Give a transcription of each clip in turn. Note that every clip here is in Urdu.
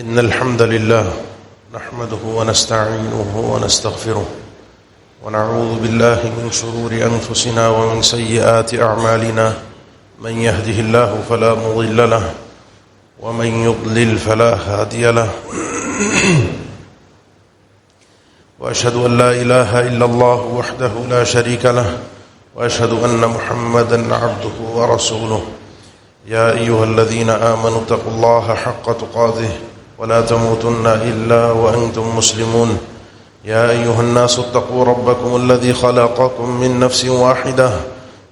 إن الحمد لله نحمده ونستعينه ونستغفره ونعوذ بالله من شرور أنفسنا ومن سيئات أعمالنا من يهده الله فلا مضل له ومن يضلل فلا هادي له وأشهد أن لا إله إلا الله وحده لا شريك له وأشهد أن محمدا عبده ورسوله يا أيها الذين آمنوا اتقوا الله حق تقاته ولا تموتن إلا وأنتم مسلمون يا أيها الناس اتقوا ربكم الذي خلقكم من نفس واحدة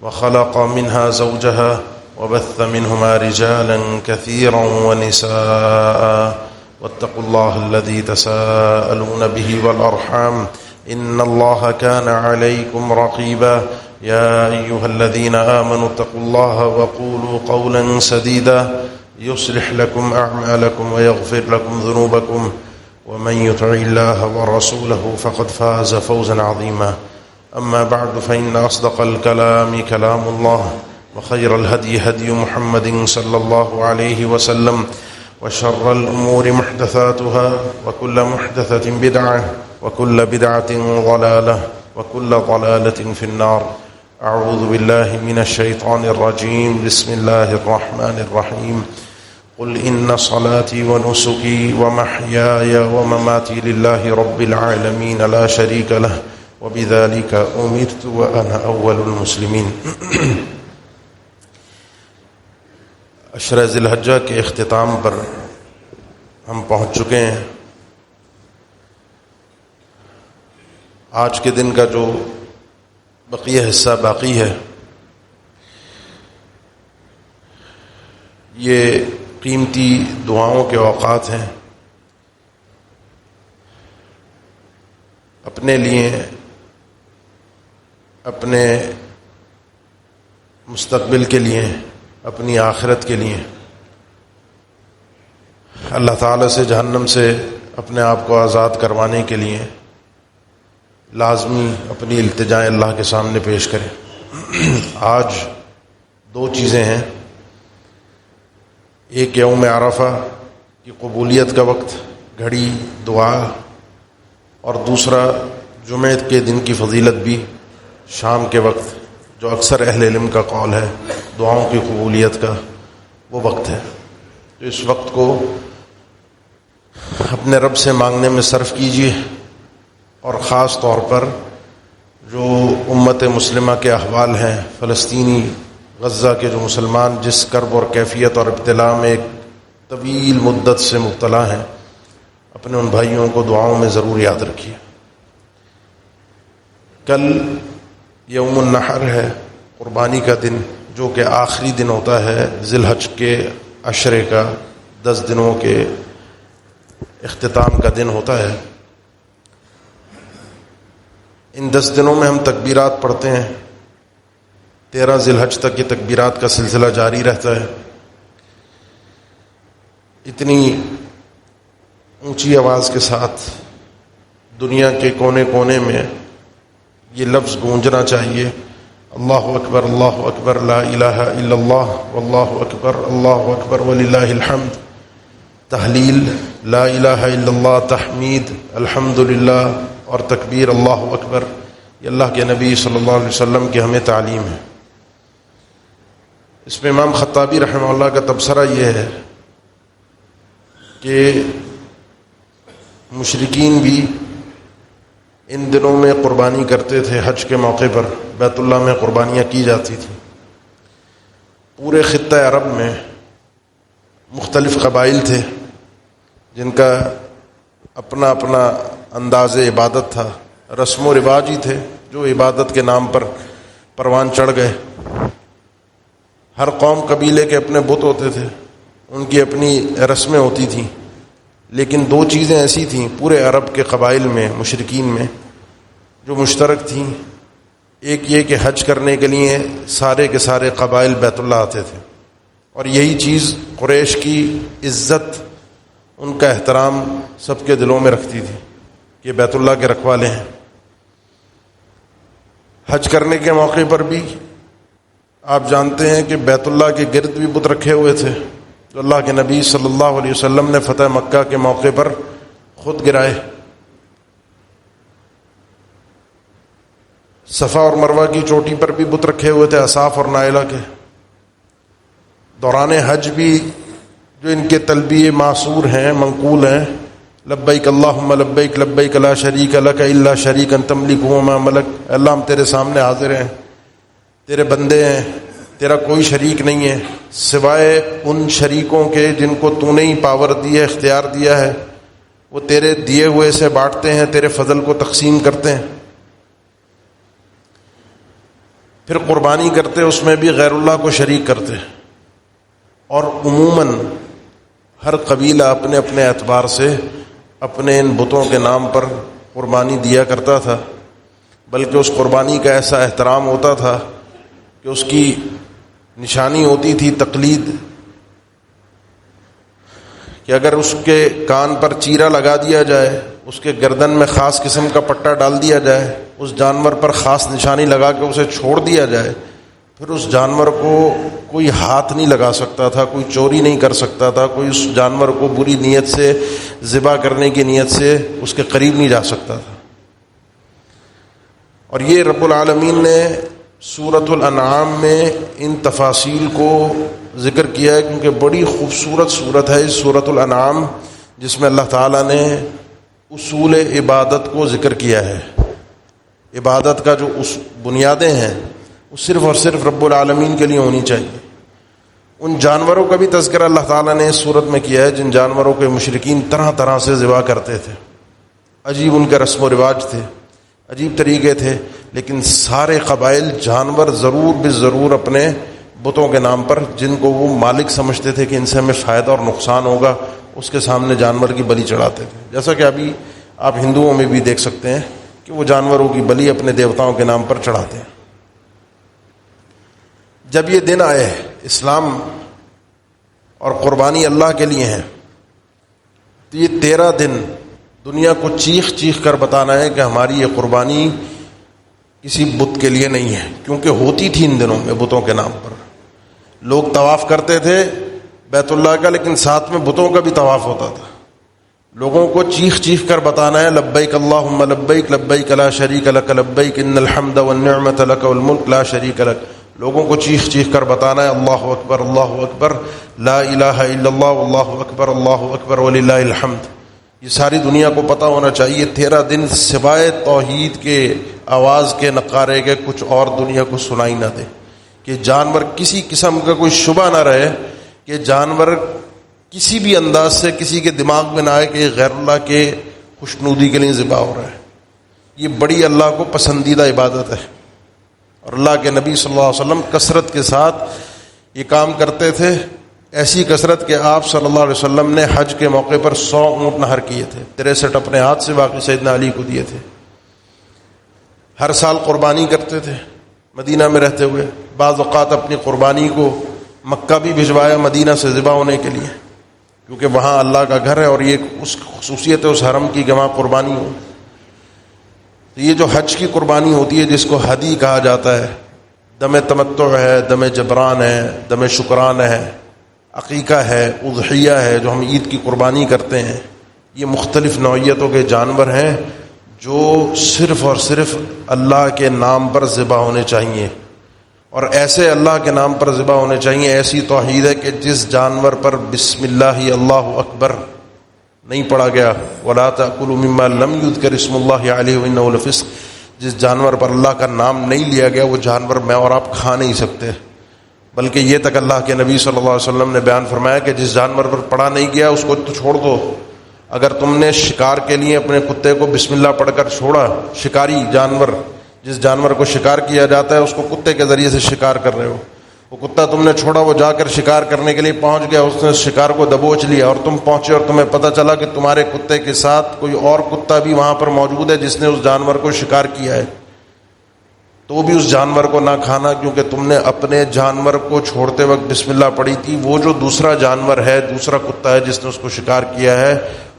وخلق منها زوجها وبث منهما رجالا كثيرا ونساء واتقوا الله الذي تساءلون به والأرحام إن الله كان عليكم رقيبا يا أيها الذين آمنوا اتقوا الله وقولوا قولا سديدا يصلح لكم أعمالكم ويغفر لكم ذنوبكم ومن يطع الله ورسوله فقد فاز فوزا عظيما أما بعد فإن أصدق الكلام كلام الله وخير الهدي هدي محمد صلى الله عليه وسلم وشر الأمور محدثاتها وكل محدثة بدعة وكل بدعة ضلالة وكل ضلالة في النار أعوذ بالله من الشيطان الرجيم بسم الله الرحمن الرحيم قل إن صلاتي ونسكي ومحياي ومماتي لله رب العالمين لا شريك له وبذلك أمرت وأنا أول المسلمين. عشرہ ذی الحجہ کے اختتام پر ہم پہنچ چکے ہیں. آج کے دن کا جو بقیہ حصہ باقی ہے یہ قیمتی دعاؤں کے اوقات ہیں. اپنے لیے، اپنے مستقبل کے لیے، اپنی آخرت کے لیے، اللہ تعالیٰ سے جہنم سے اپنے آپ کو آزاد کروانے کے لیے لازمی اپنی التجائیں اللہ کے سامنے پیش کریں. آج دو چیزیں ہیں. ایک یوم عرفہ کی قبولیت کا وقت، گھڑی دعا، اور دوسرا جمعہ کے دن کی فضیلت بھی شام کے وقت، جو اکثر اہل علم کا قول ہے دعاؤں کی قبولیت کا وہ وقت ہے. تو اس وقت کو اپنے رب سے مانگنے میں صرف کیجیے، اور خاص طور پر جو امت مسلمہ کے احوال ہیں، فلسطینی غزہ کے جو مسلمان جس کرب اور کیفیت اور ابتلاء میں ایک طویل مدت سے مبتلا ہیں، اپنے ان بھائیوں کو دعاؤں میں ضرور یاد رکھیے. کل یوم النحر ہے، قربانی کا دن، جو کہ آخری دن ہوتا ہے ذی الحج کے عشرے کا، 10 دنوں کے اختتام کا دن ہوتا ہے. ان 10 دنوں میں ہم تکبیرات پڑھتے ہیں. 13 ذی الحج تک یہ تکبیرات کا سلسلہ جاری رہتا ہے. اتنی اونچی آواز کے ساتھ دنیا کے کونے کونے میں یہ لفظ گونجنا چاہیے: اللہ اکبر، اللہ اکبر، لا الہ الا اللہ، واللہ اکبر وللہ الحمد. تحلیل لا الہ الا اللہ، تحمید الحمدللہ، اور تکبیر اللہ اکبر، یہ اللہ کے نبی صلی اللہ علیہ وسلم کی ہمیں تعلیم ہے. اس میں امام خطابی رحمہ اللہ کا تبصرہ یہ ہے کہ مشرکین بھی ان دنوں میں قربانی کرتے تھے. حج کے موقع پر بیت اللہ میں قربانیاں کی جاتی تھیں. پورے خطہ عرب میں مختلف قبائل تھے جن کا اپنا اپنا انداز عبادت تھا، رسم و رواج ہی تھے جو عبادت کے نام پر پروان چڑھ گئے. ہر قوم قبیلے کے اپنے بت ہوتے تھے، ان کی اپنی رسمیں ہوتی تھیں. لیکن دو چیزیں ایسی تھیں پورے عرب کے قبائل میں، مشرکین میں، جو مشترک تھیں. ایک یہ کہ حج کرنے کے لیے سارے کے سارے قبائل بیت اللہ آتے تھے، اور یہی چیز قریش کی عزت، ان کا احترام سب کے دلوں میں رکھتی تھی کہ بیت اللہ کے رکھوالے ہیں. حج کرنے کے موقع پر بھی آپ جانتے ہیں کہ بیت اللہ کے گرد بھی بت رکھے ہوئے تھے، جو اللہ کے نبی صلی اللہ علیہ وسلم نے فتح مکہ کے موقع پر خود گرائے۔ صفا اور مروہ کی چوٹی پر بھی بت رکھے ہوئے تھے، اصاف اور نائلہ کے۔ دوران حج بھی جو ان کے تلبیے معصور ہیں، منقول ہیں، لبیک اللہم لبیک لبیک لا شریک لک الا شریکا تملک وما ملک، اللہ ہم تیرے سامنے حاضر ہیں، تیرے بندے ہیں، تیرا کوئی شریک نہیں ہے سوائے ان شریکوں کے جن کو تو نے ہی پاور دی ہے، اختیار دیا ہے، وہ تیرے دیے ہوئے سے بانٹتے ہیں، تیرے فضل کو تقسیم کرتے ہیں۔ پھر قربانی کرتے اس میں بھی غیر اللہ کو شریک کرتے، اور عموماً ہر قبیلہ اپنے اپنے اعتبار سے اپنے ان بتوں کے نام پر قربانی دیا کرتا تھا، بلکہ اس قربانی کا ایسا احترام ہوتا تھا کہ اس کی نشانی ہوتی تھی تقلید، کہ اگر اس کے کان پر چیرا لگا دیا جائے، اس کے گردن میں خاص قسم کا پٹا ڈال دیا جائے، اس جانور پر خاص نشانی لگا کے اسے چھوڑ دیا جائے، پھر اس جانور کو کوئی ہاتھ نہیں لگا سکتا تھا، کوئی چوری نہیں کر سکتا تھا، کوئی اس جانور کو بری نیت سے ذبح کرنے کی نیت سے اس کے قریب نہیں جا سکتا تھا۔ اور یہ رب العالمین نے سورۃ الانعام میں ان تفاصیل کو ذکر کیا ہے، کیونکہ بڑی خوبصورت سورت ہے اس سورۃ الانعام، جس میں اللہ تعالیٰ نے اصول عبادت کو ذکر کیا ہے۔ عبادت کا جو بنیادیں ہیں وہ صرف اور صرف رب العالمین کے لیے ہونی چاہیے۔ ان جانوروں کا بھی تذکرہ اللہ تعالیٰ نے اس صورت میں کیا ہے جن جانوروں کے مشرکین طرح طرح سے ذبح کرتے تھے، عجیب ان کے رسم و رواج تھے، عجیب طریقے تھے، لیکن سارے قبائل جانور ضرور بالضرور اپنے بتوں کے نام پر، جن کو وہ مالک سمجھتے تھے کہ ان سے ہمیں فائدہ اور نقصان ہوگا، اس کے سامنے جانور کی بلی چڑھاتے تھے۔ جیسا کہ ابھی آپ ہندوؤں میں بھی دیکھ سکتے ہیں کہ وہ جانوروں کی بلی اپنے دیوتاؤں کے نام پر چڑھاتے ہیں۔ جب یہ دن آئے، اسلام اور قربانی اللہ کے لیے ہیں، تو یہ 13 دن دنیا کو چیخ چیخ کر بتانا ہے کہ ہماری یہ قربانی کسی بت کے لیے نہیں ہے، کیونکہ ہوتی تھی ان دنوں میں بتوں کے نام پر۔ لوگ طواف کرتے تھے بیت اللہ کا، لیکن ساتھ میں بتوں کا بھی طواف ہوتا تھا۔ لوگوں کو چیخ چیخ کر بتانا ہے لبیک اللہم لبیک لبیک لا شریک لک لبیک ان الحمد والنعمت لک والملک لا شریک لک۔ لوگوں کو چیخ چیخ کر بتانا ہے اللہ اکبر لا الہ الا اللہ اللہ اکبر وللہ الحمد۔ یہ ساری دنیا کو پتہ ہونا چاہیے 13 دن سوائے توحید کے آواز کے نقارے کے کچھ اور دنیا کو سنائی نہ دے، کہ جانور کسی قسم کا کوئی شبہ نہ رہے، کہ جانور کسی بھی انداز سے کسی کے دماغ میں نہ آئے کہ غیر اللہ کے خوشنودی کے لیے ذبح ہو رہا ہے۔ یہ بڑی اللہ کو پسندیدہ عبادت ہے، اور اللہ کے نبی صلی اللہ علیہ وسلم کثرت کے ساتھ یہ کام کرتے تھے، ایسی کثرت کہ آپ صلی اللہ علیہ وسلم نے حج کے موقع پر 100 اونٹ نہر کیے تھے، 63 اپنے ہاتھ سے، باقی سیدنا علی کو دیے تھے۔ ہر سال قربانی کرتے تھے مدینہ میں رہتے ہوئے، بعض اوقات اپنی قربانی کو مکہ بھی بھجوایا مدینہ سے ذبح ہونے کے لیے، کیونکہ وہاں اللہ کا گھر ہے اور یہ اس خصوصیت ہے اس حرم کی کہ وہاں قربانی ہو۔ تو یہ جو حج کی قربانی ہوتی ہے جس کو ہدی کہا جاتا ہے، دم تمتع ہے، دم جبران ہے، دم شکران ہے، عقیقہ ہے، اضحیہ ہے، جو ہم عید کی قربانی کرتے ہیں، یہ مختلف نوعیتوں کے جانور ہیں جو صرف اور صرف اللہ کے نام پر ذبح ہونے چاہیے، اور ایسے اللہ کے نام پر ذبح ہونے چاہیے، ایسی توحید ہے کہ جس جانور پر بسم اللہ اللہ اکبر نہیں پڑھا گیا، وَلَا تَأْكُلُوا مِمَّا لَمْ يُذْكَرِ اسْمُ اللَّهِ عَلَيْهِ وَإِنَّهُ لَفِسْقٌ، جس جانور پر اللہ کا نام نہیں لیا گیا وہ جانور میں اور آپ کھا نہیں سکتے۔ بلکہ یہ تک اللہ کے نبی صلی اللہ علیہ وسلم نے بیان فرمایا کہ جس جانور پر پڑھا نہیں گیا اس کو تو چھوڑ دو۔ اگر تم نے شکار کے لیے اپنے کتے کو بسم اللہ پڑھ کر چھوڑا، شکاری جانور، جس جانور کو شکار کیا جاتا ہے اس کو کتے کے ذریعے سے شکار کر رہے ہو، وہ کتا تم نے چھوڑا، وہ جا کر شکار کرنے کے لیے پہنچ گیا، اس نے شکار کو دبوچ لیا، اور تم پہنچے اور تمہیں پتہ چلا کہ تمہارے کتے کے ساتھ کوئی اور کتا بھی وہاں پر موجود ہے جس نے اس جانور کو شکار کیا ہے، تو بھی اس جانور کو نہ کھانا، کیونکہ تم نے اپنے جانور کو چھوڑتے وقت بسم اللہ پڑھی تھی۔ وہ جو دوسرا جانور ہے، دوسرا کتا ہے جس نے اس کو شکار کیا ہے،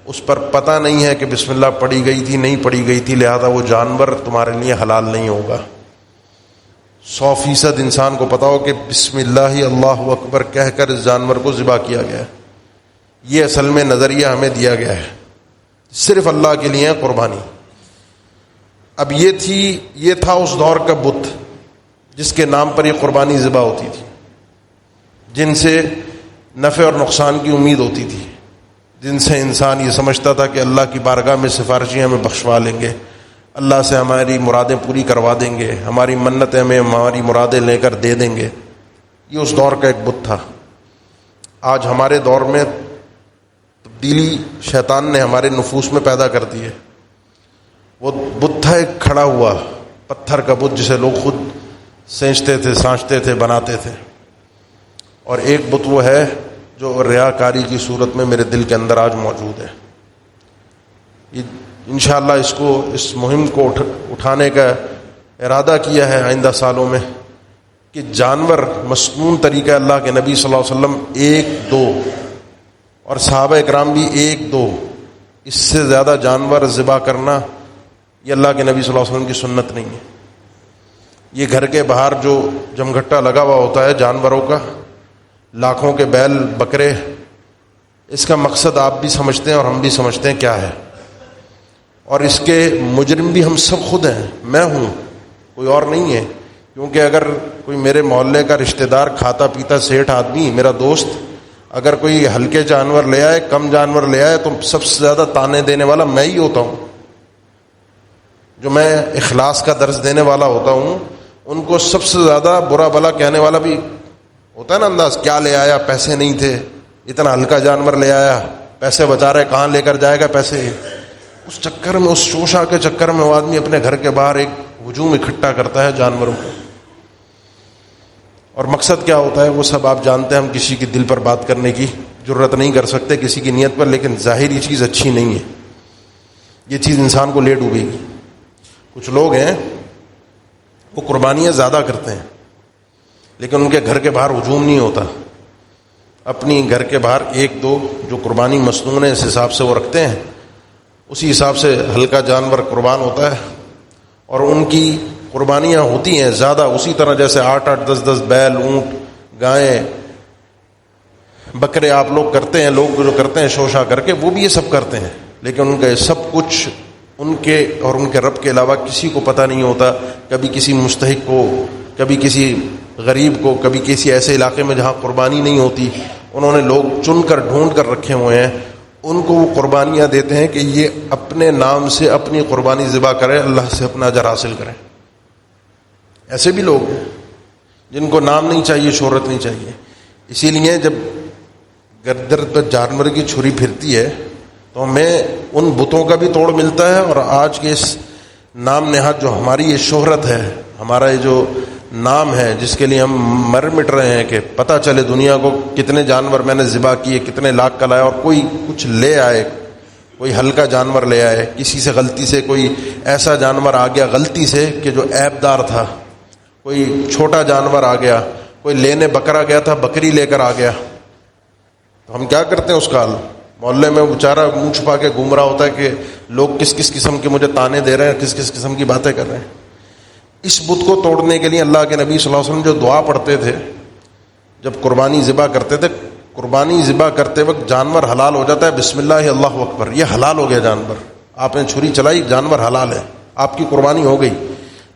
اس پر پتہ نہیں ہے کہ بسم اللہ پڑھی گئی تھی نہیں پڑھی گئی تھی، لہذا وہ جانور تمہارے لیے حلال نہیں ہوگا۔ 100% انسان کو پتا ہو کہ بسم اللہ اللہ اکبر کہہ کر اس جانور کو ذبح کیا گیا ہے. یہ اصل میں نظریہ ہمیں دیا گیا ہے، صرف اللہ کے لیے قربانی. اب یہ تھا اس دور کا بت جس کے نام پر یہ قربانی ذبح ہوتی تھی، جن سے نفع اور نقصان کی امید ہوتی تھی، جن سے انسان یہ سمجھتا تھا کہ اللہ کی بارگاہ میں سفارشی ہمیں بخشوا لیں گے، اللہ سے ہماری مرادیں پوری کروا دیں گے، ہماری منتیں ہمیں ہماری مرادیں لے کر دے دیں گے. یہ اس دور کا ایک بت تھا. آج ہمارے دور میں تبدیلی شیطان نے ہمارے نفوس میں پیدا کر دی ہے. وہ بت تھا ایک کھڑا ہوا پتھر کا بت جسے لوگ خود سینچتے تھے، سانچتے تھے، بناتے تھے. اور ایک بت وہ ہے جو ریاکاری کی صورت میں میرے دل کے اندر آج موجود ہے. انشاءاللہ اس مہم کو اٹھانے کا ارادہ کیا ہے آئندہ سالوں میں کہ جانور مسنون طریقہ اللہ کے نبی صلی اللہ علیہ وسلم 1-2 اور صحابہ اکرام بھی 1-2، اس سے زیادہ جانور ذبح کرنا یہ اللہ کے نبی صلی اللہ علیہ وسلم کی سنت نہیں ہے. یہ گھر کے باہر جو جمگھٹا لگا ہوا ہوتا ہے جانوروں کا، لاکھوں کے بیل بکرے، اس کا مقصد آپ بھی سمجھتے ہیں اور ہم بھی سمجھتے ہیں کیا ہے. اور اس کے مجرم بھی ہم سب خود ہیں، میں ہوں، کوئی اور نہیں ہے. کیونکہ اگر کوئی میرے محلے کا رشتہ دار کھاتا پیتا سیٹھ آدمی میرا دوست اگر کوئی ہلکے جانور لے آئے، کم جانور لے آئے، تو سب سے زیادہ تانے دینے والا میں ہی ہوتا ہوں. جو میں اخلاص کا درس دینے والا ہوتا ہوں ان کو سب سے زیادہ برا بلا کہنے والا بھی ہوتا ہے نا انداز. کیا لے آیا، پیسے نہیں تھے، اتنا ہلکا جانور لے آیا، پیسے بچا رہے، کہاں لے کر جائے گا پیسے. اس چکر میں، اس شوشا کے چکر میں وہ آدمی اپنے گھر کے باہر ایک ہجوم اکٹھا کرتا ہے جانوروں کو. اور مقصد کیا ہوتا ہے وہ سب آپ جانتے ہیں. ہم کسی کی دل پر بات کرنے کی جرت نہیں کر سکتے کسی کی نیت پر، لیکن ظاہر یہ چیز اچھی نہیں ہے. یہ چیز انسان کو لے ڈوبے گی. کچھ لوگ ہیں وہ قربانیاں زیادہ کرتے ہیں لیکن ان کے گھر کے باہر ہجوم نہیں ہوتا. اپنی گھر کے باہر 1-2 جو قربانی مسنون ہے اس حساب سے وہ رکھتے ہیں، اسی حساب سے ہلکا جانور قربان ہوتا ہے. اور ان کی قربانیاں ہوتی ہیں زیادہ اسی طرح جیسے 8-8 10-10 بیل، اونٹ، گائیں، بکرے آپ لوگ کرتے ہیں. لوگ جو کرتے ہیں شوشا کر کے وہ بھی یہ سب کرتے ہیں، لیکن ان کا سب کچھ ان کے اور ان کے رب کے علاوہ کسی کو پتہ نہیں ہوتا. کبھی کسی مستحق کو، کبھی کسی غریب کو، کبھی کسی ایسے علاقے میں جہاں قربانی نہیں ہوتی انہوں نے لوگ چن کر ڈھونڈ کر رکھے ہوئے ہیں. ان کو وہ قربانیاں دیتے ہیں کہ یہ اپنے نام سے اپنی قربانی ذبح کرے، اللہ سے اپنا اجر حاصل کریں. ایسے بھی لوگ ہیں جن کو نام نہیں چاہیے، شہرت نہیں چاہیے. اسی لیے جب گردر پر جانور کی چھری پھرتی ہے تو ہمیں ان بتوں کا بھی توڑ ملتا ہے. اور آج کے اس نام نہاد جو ہماری یہ شہرت ہے، ہمارا یہ جو نام ہے جس کے لیے ہم مر مٹ رہے ہیں کہ پتہ چلے دنیا کو کتنے جانور میں نے ذبح کیے، کتنے لاکھ کا لایا. اور کوئی کچھ لے آئے، کوئی ہلکا جانور لے آئے، کسی سے غلطی سے کوئی ایسا جانور آ گیا غلطی سے کہ جو عیب دار تھا، کوئی چھوٹا جانور آ گیا، کوئی لینے بکرا گیا تھا بکری لے کر آ گیا، تو ہم کیا کرتے ہیں اس کا حال؟ محلے میں بیچارہ منہ چھپا کے گھوم رہا ہوتا ہے کہ لوگ کس کس قسم کے مجھے تانے دے رہے ہیں، کس کس قسم کی باتیں کر رہے ہیں. اس بت کو توڑنے کے لیے اللہ کے نبی صلی اللہ علیہ وسلم جو دعا پڑھتے تھے جب قربانی ذبح کرتے تھے، قربانی ذبح کرتے وقت جانور حلال ہو جاتا ہے، بسم اللہ اللہ اکبر، یہ حلال ہو گیا جانور. آپ نے چھری چلائی، جانور حلال ہے، آپ کی قربانی ہو گئی.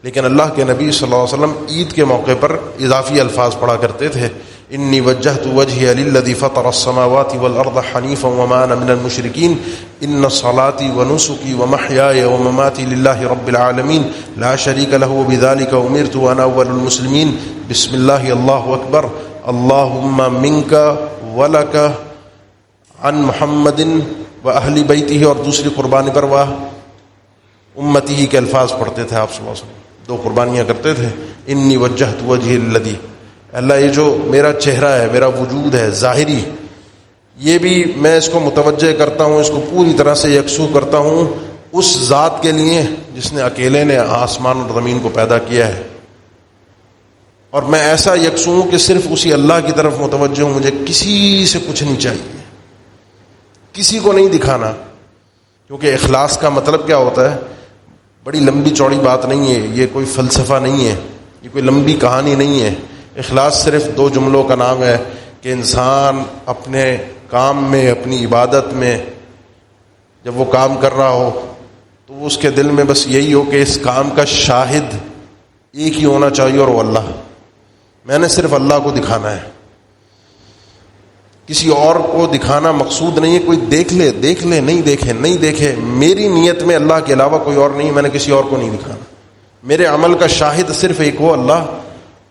لیکن اللہ کے نبی صلی اللہ علیہ وسلم عید کے موقع پر اضافی الفاظ پڑھا کرتے تھے. انی وجہت وجہی للذی فطر السماوات والارض حنیفا وما انا من المشرکین ان صلاتي ونسكي ومحياي ومماتي لله رب العالمین لا شریک له وبذلك امرت وانا اول المسلمین بسم اللہ اللہ اکبر اللہم منک ولک عن محمد واہل بیتہ. اور دوسری قربانی پر وہ امتی کے الفاظ پڑھتے تھے آپ صلی اللہ علیہ وسلم. 2 قربانیاں کرتے تھے. انی وجہت وجہی للذی، اللہ یہ جو میرا چہرہ ہے، میرا وجود ہے ظاہری، یہ بھی میں اس کو متوجہ کرتا ہوں، اس کو پوری طرح سے یکسو کرتا ہوں اس ذات کے لیے جس نے اکیلے نے آسمان اور زمین کو پیدا کیا ہے. اور میں ایسا یکسو ہوں کہ صرف اسی اللہ کی طرف متوجہ ہوں، مجھے کسی سے کچھ نہیں چاہیے، کسی کو نہیں دکھانا. کیونکہ اخلاص کا مطلب کیا ہوتا ہے؟ بڑی لمبی چوڑی بات نہیں ہے، یہ کوئی فلسفہ نہیں ہے، یہ کوئی لمبی کہانی نہیں ہے. اخلاص صرف 2 جملوں کا نام ہے کہ انسان اپنے کام میں، اپنی عبادت میں جب وہ کام کر رہا ہو تو اس کے دل میں بس یہی ہو کہ اس کام کا شاہد ایک ہی ہونا چاہیے اور وہ اللہ. میں نے صرف اللہ کو دکھانا ہے، کسی اور کو دکھانا مقصود نہیں ہے. کوئی دیکھ لے نہیں دیکھے، میری نیت میں اللہ کے علاوہ کوئی اور نہیں. میں نے کسی اور کو نہیں دکھانا. میرے عمل کا شاہد صرف ایک ہو، اللہ،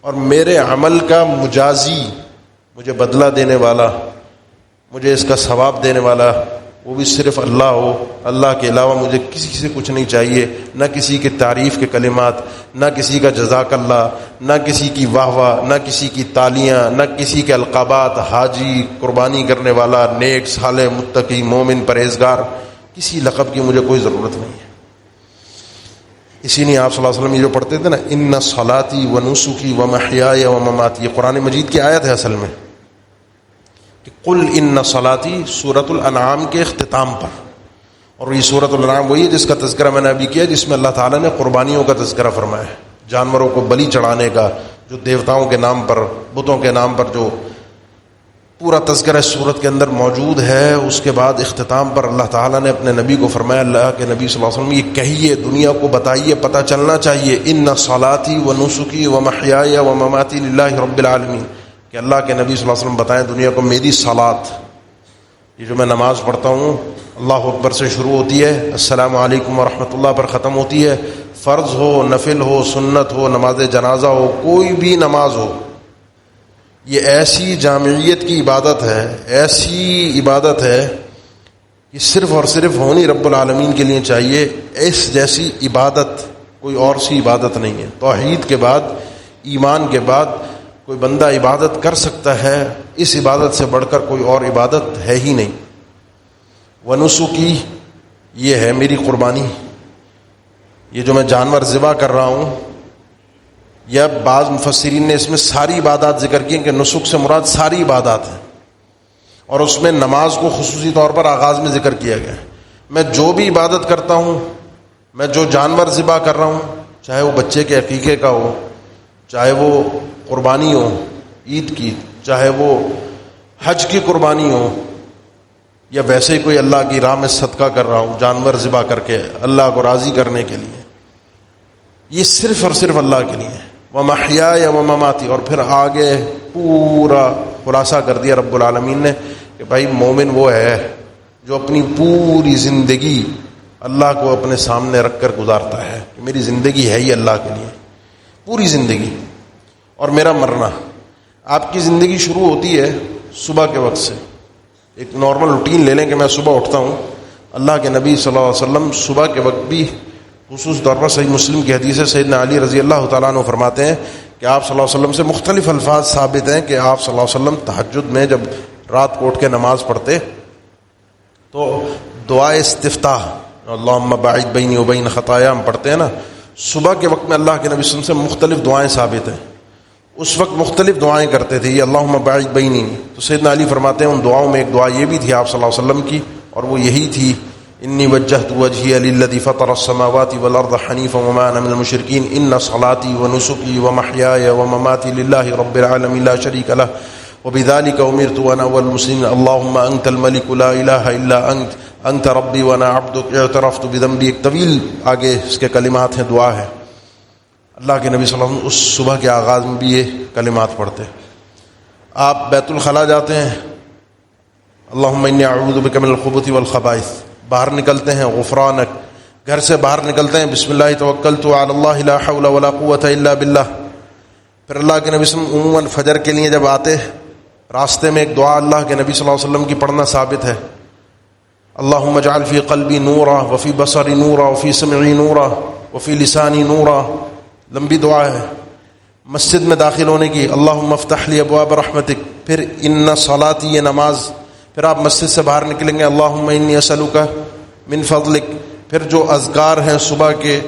اور میرے عمل کا مجازی، مجھے بدلہ دینے والا، مجھے اس کا ثواب دینے والا، وہ بھی صرف اللہ ہو. اللہ کے علاوہ مجھے کسی سے کچھ نہیں چاہیے، نہ کسی کے تعریف کے کلمات، نہ کسی کا جزاک اللہ، نہ کسی کی واہ واہ، نہ کسی کی تالیاں، نہ کسی کے القابات، حاجی، قربانی کرنے والا، نیک، صالح، متقی، مومن، پرہیزگار. کسی لقب کی مجھے کوئی ضرورت نہیں ہے. اسی لیے آپ صلی اللہ علیہ وسلم یہ جو پڑھتے تھے نا، ان صلاتی و نسکی و محیای و مماتی، یہ قرآن مجید کی آیت ہے اصل میں. کہ قل ان صلاتی سورۃ الانعام کے اختتام پر، اور یہ سورۃ الانعام وہی ہے جس کا تذکرہ میں نے ابھی کیا، جس میں اللہ تعالیٰ نے قربانیوں کا تذکرہ فرمایا ہے، جانوروں کو بلی چڑھانے کا، جو دیوتاؤں کے نام پر، بتوں کے نام پر جو پورا تذکرہ اس سورت کے اندر موجود ہے. اس کے بعد اختتام پر اللہ تعالیٰ نے اپنے نبی کو فرمایا، اللہ کے نبی صلی اللہ علیہ وسلم یہ کہیے، دنیا کو بتائیے، پتہ چلنا چاہیے، ان صلاتی و نسکی و محیای و مماتی للہ رب العالمین، کہ اللہ کے نبی صلی اللہ علیہ وسلم بتائیں دنیا کو، میری صلات، یہ جو میں نماز پڑھتا ہوں، اللہ اکبر سے شروع ہوتی ہے، السلام علیکم ورحمۃ اللہ پر ختم ہوتی ہے، فرض ہو، نفل ہو، سنت ہو، نماز جنازہ ہو، کوئی بھی نماز ہو، یہ ایسی جامعیت کی عبادت ہے، ایسی عبادت ہے کہ صرف اور صرف ہونی رب العالمین کے لیے چاہیے. اس جیسی عبادت کوئی اور سی عبادت نہیں ہے. توحید کے بعد، ایمان کے بعد کوئی بندہ عبادت کر سکتا ہے، اس عبادت سے بڑھ کر کوئی اور عبادت ہے ہی نہیں. ونسکی، یہ ہے میری قربانی، یہ جو میں جانور ذبح کر رہا ہوں. یا بعض مفسرین نے اس میں ساری عبادات ذکر کی کہ نسک سے مراد ساری عبادات ہیں، اور اس میں نماز کو خصوصی طور پر آغاز میں ذکر کیا گیا. میں جو بھی عبادت کرتا ہوں، میں جو جانور ذبح کر رہا ہوں، چاہے وہ بچے کے عقیقے کا ہو، چاہے وہ قربانی ہو عید کی، چاہے وہ حج کی قربانی ہو، یا ویسے ہی کوئی اللہ کی راہ میں صدقہ کر رہا ہوں جانور ذبح کر کے اللہ کو راضی کرنے کے لیے، یہ صرف اور صرف اللہ کے لیے ہے. وَمَحْيَايَ وَمَمَاتِي، اور پھر آگے پورا خلاصہ کر دیا رب العالمین نے کہ بھائی مومن وہ ہے جو اپنی پوری زندگی اللہ کو اپنے سامنے رکھ کر گزارتا ہے کہ میری زندگی ہے ہی اللہ کے لیے، پوری زندگی. اور میرا مرنا، آپ کی زندگی شروع ہوتی ہے صبح کے وقت سے. ایک نارمل روٹین لے لیں کہ میں صبح اٹھتا ہوں. اللہ کے نبی صلی اللہ علیہ وسلم صبح کے وقت بھی خصوص طور پر صحیح مسلم کی حدیث ہے، سیدنا علی رضی اللہ تعالیٰ عنہ فرماتے ہیں کہ آپ صلی اللہ علیہ وسلم سے مختلف الفاظ ثابت ہیں کہ آپ صلی اللہ علیہ وسلم تہجد میں جب رات کو اٹھ کے نماز پڑھتے تو دعائے استفتاح، اللہم باعد بینی و بین خطایا، ہم پڑھتے ہیں نا صبح کے وقت میں. اللہ کے نبی صلی اللہ علیہ وسلم سے مختلف دعائیں ثابت ہیں، اس وقت مختلف دعائیں کرتے تھے. یہ اللہم باعد بینی، تو سیدنا علی فرماتے ہیں ان دعاؤں میں ایک دعا یہ بھی تھی آپ صلی اللہ علیہ وسلم کی، اور وہ یہی تھی، انی وجہت وجہی للذی فطر السماوات والارض حنیفا وما انا من المشرکین ان صلاتی ونسکی ومحیای ومماتی للہ رب العالمین لا شریک لہ وبذلک امرت وانا اول المسلمین اللہم انت الملک لا الہ الا انت ربی وانا عبدک اعترفت بذنبی. ایک طویل آگے اس کے کلمات ہیں، دعا ہے. اللہ کے نبی صلی اللہ علیہ وسلم اس صبح کے آغاز میں بھی یہ کلمات پڑھتے. آپ بیت الخلاء جاتے ہیں، اللہم انی اعوذ بک من الخبث والخبائث، باہر نکلتے ہیں غفرانک، گھر سے باہر نکلتے ہیں بسم اللہ توکلت علی اللہ لا حول ولا قوۃ الا باللہ. پھر اللہ کے نبی صلی اللہ علیہ وسلم عموماً فجر کے لیے جب آتے، راستے میں ایک دعا اللہ کے نبی صلی اللہ علیہ وسلم کی پڑھنا ثابت ہے، اللہم اجعل فی قلبی نورا وفی بصری نورا وفی سمعی نورا وفی لسانی نورا. لمبی دعا ہے. مسجد میں داخل ہونے کی، اللہم افتح لی ابواب رحمتک. پھر ان صلاتی، یہ نماز. پھر آپ مسجد سے باہر نکلیں گے، اللہم انی اسألک من فضلک. پھر جو اذکار ہیں صبح کے،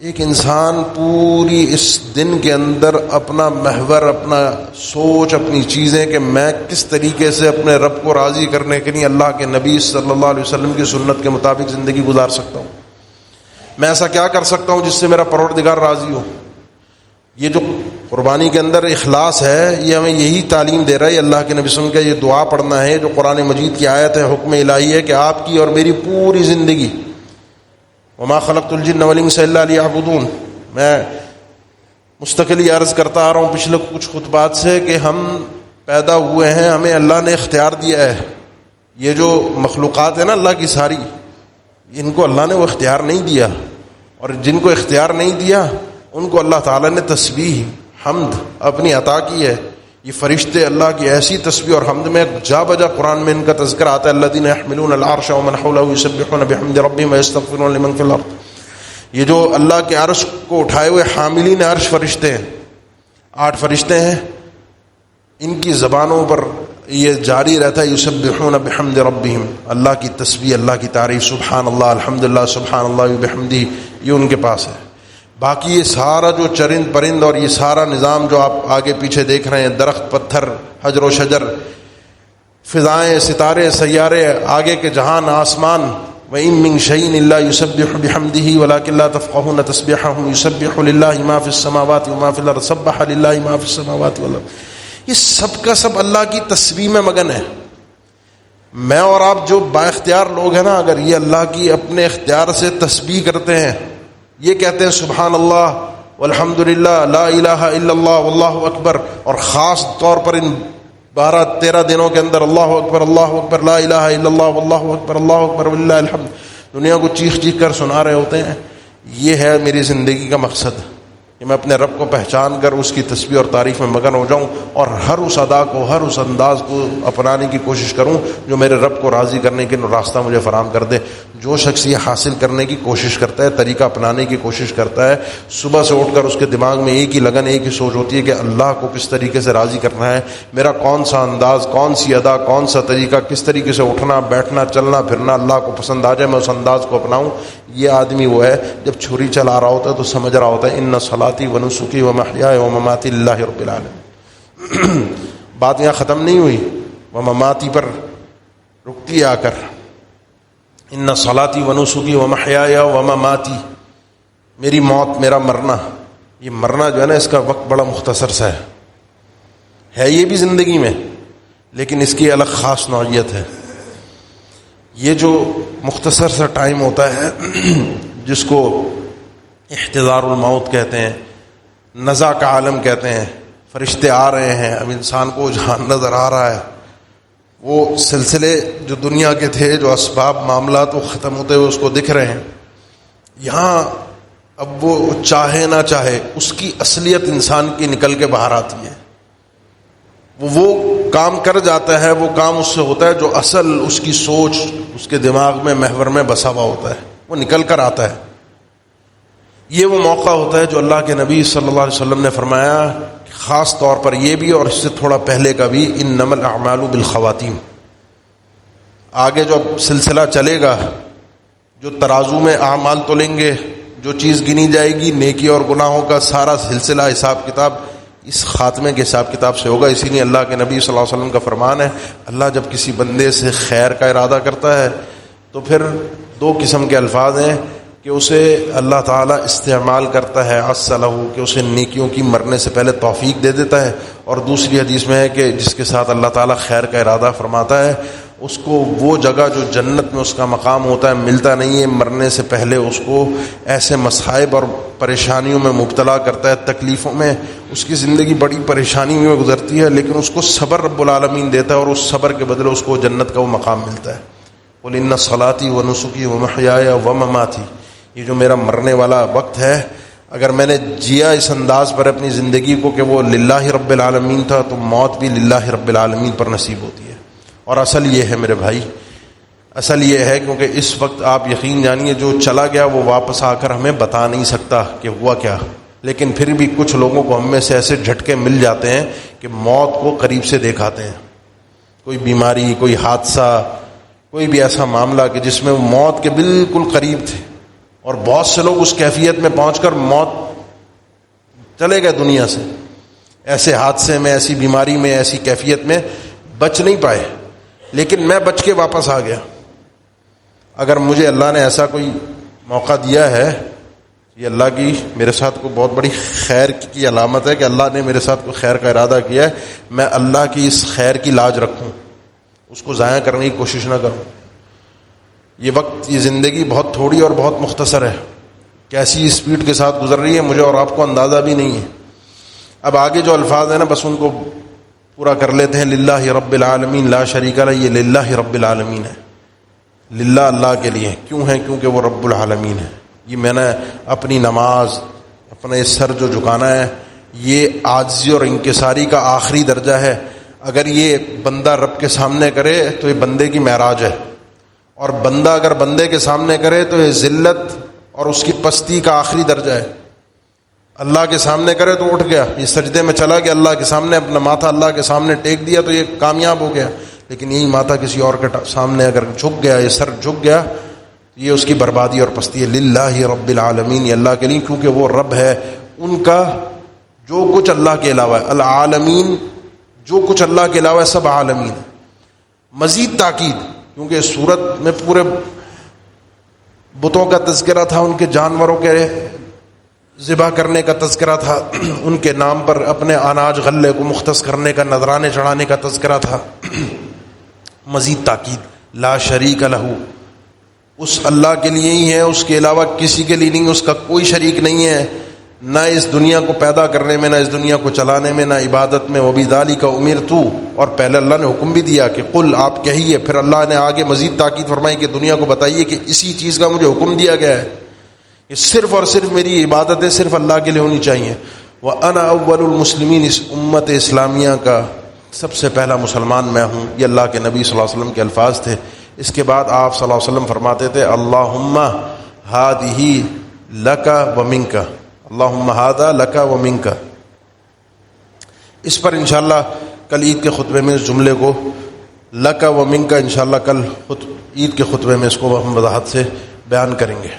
ایک انسان پوری اس دن کے اندر اپنا محور، اپنا سوچ، اپنی چیزیں کہ میں کس طریقے سے اپنے رب کو راضی کرنے کے لیے اللہ کے نبی صلی اللہ علیہ وسلم کی سنت کے مطابق زندگی گزار سکتا ہوں، میں ایسا کیا کر سکتا ہوں جس سے میرا پروردگار راضی ہو. یہ جو قربانی کے اندر اخلاص ہے یہ ہمیں یہی تعلیم دے رہا ہے اللہ کے نبی صلی اللہ علیہ وسلم کا یہ دعا پڑھنا ہے جو قرآن مجید کی آیت ہے، حکم الہی ہے کہ آپ کی اور میری پوری زندگی وما خلقت الجن والانس الا لیعبدون، میں مستقل یہ عرض کرتا آ رہا ہوں پچھلے کچھ خطبات سے کہ ہم پیدا ہوئے ہیں، ہمیں اللہ نے اختیار دیا ہے. یہ جو مخلوقات ہیں نا اللہ کی ساری، ان کو اللہ نے وہ اختیار نہیں دیا، اور جن کو اختیار نہیں دیا ان کو اللہ تعالیٰ نے تسبیح حمد اپنی عطا کی ہے. یہ فرشتے اللہ کی ایسی تسبیح اور حمد میں جا بجا قرآن میں ان کا تذکر آتا ہے، الذین یحملون العرش ومن حولہ یسبحون بحمد ربہم ویستغفرون لمن فی الارض. یہ جو اللہ کے عرش کو اٹھائے ہوئے حاملین عرش فرشتے ہیں، 8 فرشتے ہیں، ان کی زبانوں پر یہ جاری رہتا ہے یسبحون بحمد ربہم، اللہ کی تسبیح، اللہ کی تعریف، سبحان اللہ، الحمدللہ، سبحان اللہ وبحمدہ، یہ ان کے پاس ہے. باقی یہ سارا جو چرند پرند اور یہ سارا نظام جو آپ آگے پیچھے دیکھ رہے ہیں، درخت، پتھر، حجر و شجر، فضائیں، ستارے، سیارے، آگے کے جہان، آسمان، وَإِن مِّن شَيْءٍ إِلَّا يُسَبِّحُ بِحَمْدِهِ وَلَٰكِن لَّا تَفْقَهُونَ تَسْبِيحَهُمْ يُسَبِّحُ لِلَّهِ مَا فِي السَّمَاوَاتِ وَمَا فِي الْأَرْضِ سَبَّحَ لِلَّهِ مَا فِي السَّمَاوَاتِ وَالْأَرْضِ. یہ سب کا سب اللہ کی تسبیح میں مگن ہے. میں اور آپ جو با اختیار لوگ ہیں نا، اگر یہ اللہ کی اپنے اختیار سے تسبیح کرتے ہیں، یہ کہتے ہیں سبحان اللہ والحمدللہ لا الہ الا اللہ واللہ اکبر، اور خاص طور پر ان 12-13 دنوں کے اندر اللہ اکبر لا الہ الا اللہ واللہ اکبر وللہ الحمد، دنیا کو چیخ چیخ کر سنا رہے ہوتے ہیں. یہ ہے میری زندگی کا مقصد کہ میں اپنے رب کو پہچان کر اس کی تسبیح اور تعریف میں مگن ہو جاؤں، اور ہر اس ادا کو، ہر اس انداز کو اپنانے کی کوشش کروں جو میرے رب کو راضی کرنے کے راستہ مجھے فراہم کر دے. جو شخص یہ حاصل کرنے کی کوشش کرتا ہے، طریقہ اپنانے کی کوشش کرتا ہے، صبح سے اٹھ کر اس کے دماغ میں ایک ہی لگن، ایک ہی سوچ ہوتی ہے کہ اللہ کو کس طریقے سے راضی کرنا ہے، میرا کون سا انداز، کون سی ادا، کون سا طریقہ، کس طریقے سے اٹھنا، بیٹھنا، چلنا پھرنا اللہ کو پسند آ جائے، میں اس انداز کو اپناؤں. یہ آدمی وہ ہے جب چھری چلا رہا ہوتا ہے تو سمجھ رہا ہوتا ہے ان صلاتی و نسکی و محیای و مماتی للہ رب العالمین. بات یہاں ختم نہیں ہوئی، وہ مماتی پر رکتی آ کر، ان صلاتی و نسکی و محیای و مماتی، میری موت، میرا مرنا. یہ مرنا جو ہے نا اس کا وقت بڑا مختصر سا ہے یہ بھی زندگی میں، لیکن اس کی الگ خاص نوعیت ہے. یہ جو مختصر سا ٹائم ہوتا ہے جس کو احتضار الموت کہتے ہیں، نزع کا عالم کہتے ہیں، فرشتے آ رہے ہیں، اب انسان کو جہاں نظر آ رہا ہے، وہ سلسلے جو دنیا کے تھے، جو اسباب معاملات وہ ختم ہوتے ہوئے اس کو دکھ رہے ہیں. یہاں اب وہ چاہے نہ چاہے اس کی اصلیت انسان کی نکل کے باہر آتی ہے. وہ کام کر جاتا ہے، وہ کام اس سے ہوتا ہے جو اصل اس کی سوچ اس کے دماغ میں محور میں بسا ہوا ہوتا ہے، وہ نکل کر آتا ہے. یہ وہ موقع ہوتا ہے جو اللہ کے نبی صلی اللہ علیہ وسلم نے فرمایا، خاص طور پر یہ بھی اور اس سے تھوڑا پہلے کا بھی، انما الاعمال بالخواتیم. آگے جو سلسلہ چلے گا، جو ترازو میں اعمال تولیں گے، جو چیز گنی جائے گی، نیکی اور گناہوں کا سارا سلسلہ حساب کتاب اس خاتمے کے حساب کتاب سے ہوگا. اسی لیے اللہ کے نبی صلی اللہ علیہ وسلم کا فرمان ہے، اللہ جب کسی بندے سے خیر کا ارادہ کرتا ہے تو پھر 2 قسم کے الفاظ ہیں کہ اسے اللہ تعالیٰ استعمال کرتا ہے عسلہ، کہ اسے نیکیوں کی مرنے سے پہلے توفیق دے دیتا ہے، اور دوسری حدیث میں ہے کہ جس کے ساتھ اللہ تعالیٰ خیر کا ارادہ فرماتا ہے اس کو وہ جگہ جو جنت میں اس کا مقام ہوتا ہے ملتا نہیں ہے، مرنے سے پہلے اس کو ایسے مصائب اور پریشانیوں میں مبتلا کرتا ہے، تکلیفوں میں. اس کی زندگی بڑی پریشانی میں گزرتی ہے، لیکن اس کو صبر رب العالمین دیتا ہے، اور اس صبر کے بدلے اس کو جنت کا وہ مقام ملتا ہے. قل ان صلاتی و نسکی و محیای و مماتی، یہ جو میرا مرنے والا وقت ہے، اگر میں نے جیا اس انداز پر اپنی زندگی کو کہ وہ للہ رب العالمین تھا، تو موت بھی للہ رب العالمین پر نصیب ہوتی ہے. اور اصل یہ ہے میرے بھائی، اصل یہ ہے کیونکہ اس وقت آپ یقین جانیے جو چلا گیا وہ واپس آ کر ہمیں بتا نہیں سکتا کہ ہوا کیا، لیکن پھر بھی کچھ لوگوں کو ہم میں سے ایسے جھٹکے مل جاتے ہیں کہ موت کو قریب سے دیکھاتے ہیں. کوئی بیماری، کوئی حادثہ، کوئی بھی ایسا معاملہ کہ جس میں وہ موت کے بالکل قریب تھے، اور بہت سے لوگ اس کیفیت میں پہنچ کر موت چلے گئے دنیا سے، ایسے حادثے میں، ایسی بیماری میں، ایسی کیفیت میں بچ نہیں پائے، لیکن میں بچ کے واپس آ گیا. اگر مجھے اللہ نے ایسا کوئی موقع دیا ہے یہ اللہ کی میرے ساتھ کوئی بہت بڑی خیر کی علامت ہے کہ اللہ نے میرے ساتھ کوئی خیر کا ارادہ کیا ہے، میں اللہ کی اس خیر کی لاج رکھوں، اس کو ضائع کرنے کی کوشش نہ کروں۔ یہ وقت، یہ زندگی بہت تھوڑی اور بہت مختصر ہے، کیسی اسپیڈ کے ساتھ گزر رہی ہے مجھے اور آپ کو اندازہ بھی نہیں ہے۔ اب آگے جو الفاظ ہیں نا بس ان کو پورا کر لیتے ہیں۔ للہ رب العالمین لا شریک لہ، یہ للہ رب العالمین ہے، للہ اللہ کے لیے۔ کیوں ہے؟ کیونکہ وہ رب العالمین ہے۔ یہ میں نے اپنی نماز، اپنا یہ سر جو جھکانا ہے، یہ عاجزی اور انکساری کا آخری درجہ ہے۔ اگر یہ بندہ رب کے سامنے کرے تو یہ بندے کی معراج ہے، اور بندہ اگر بندے کے سامنے کرے تو یہ ذلت اور اس کی پستی کا آخری درجہ ہے۔ اللہ کے سامنے کرے تو اٹھ گیا، یہ سجدے میں چلا گیا، اللہ کے سامنے اپنا ماتھا اللہ کے سامنے ٹیک دیا تو یہ کامیاب ہو گیا۔ لیکن یہی ماتھا کسی اور کے سامنے اگر جھک گیا، یہ سر جھک گیا، یہ اس کی بربادی اور پستی ہے۔ للہ رب العالمین، یہ اللہ کے لیے، کیونکہ وہ رب ہے، ان کا جو کچھ اللہ کے علاوہ ہے، العالمین جو کچھ اللہ کے علاوہ ہے سب عالمین ہے۔ مزید تاکید، کیونکہ اس صورت میں پورے بتوں کا تذکرہ تھا، ان کے جانوروں کے ذبح کرنے کا تذکرہ تھا، ان کے نام پر اپنے اناج غلے کو مختص کرنے کا، نذرانے چڑھانے کا تذکرہ تھا۔ مزید تاکید، لا شریک لہ، اس اللہ کے لیے ہی ہے، اس کے علاوہ کسی کے لیے نہیں، اس کا کوئی شریک نہیں ہے، نہ اس دنیا کو پیدا کرنے میں، نہ اس دنیا کو چلانے میں، نہ عبادت میں۔ وَبِذَلِكَ أُمِرْتُ، اور پہلے اللہ نے حکم بھی دیا کہ قل، آپ کہیے، پھر اللہ نے آگے مزید تاکید فرمائی کہ دنیا کو بتائیے کہ اسی چیز کا مجھے حکم دیا گیا ہے، یہ صرف اور صرف میری عبادتیں صرف اللہ کے لیے ہونی چاہیے۔ وَأَنَا أَوَّلُ الْمُسْلِمِينَ، اس امت اسلامیہ کا سب سے پہلا مسلمان میں ہوں۔ یہ اللہ کے نبی صلی اللہ علیہ وسلم کے الفاظ تھے۔ اس کے بعد آپ صلی اللہ علیہ وسلم فرماتے تھے اللہم ہادہ لک و منک، اللہم ہادہ لک و منک۔ اس پر انشاءاللہ کل عید کے خطبے میں اس جملے کو لک و منک، انشاءاللہ کل عید کے خطبے میں اس کو ہم وضاحت سے بیان کریں گے۔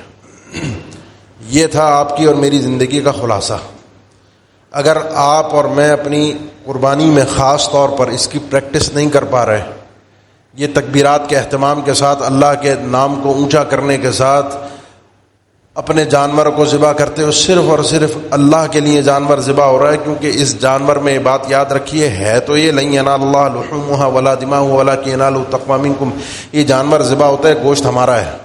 یہ تھا آپ کی اور میری زندگی کا خلاصہ۔ اگر آپ اور میں اپنی قربانی میں خاص طور پر اس کی پریکٹس نہیں کر پا رہے، یہ تکبیرات کے اہتمام کے ساتھ، اللہ کے نام کو اونچا کرنے کے ساتھ اپنے جانور کو ذبح کرتے ہو، صرف اور صرف اللہ کے لیے جانور ذبح ہو رہا ہے، کیونکہ اس جانور میں یہ بات یاد رکھیے ہے تو یہ لن ینال اللہ لحومها ولا دماؤها ولکن ینالہ التقوی منکم، یہ جانور ذبح ہوتا ہے، گوشت ہمارا ہے۔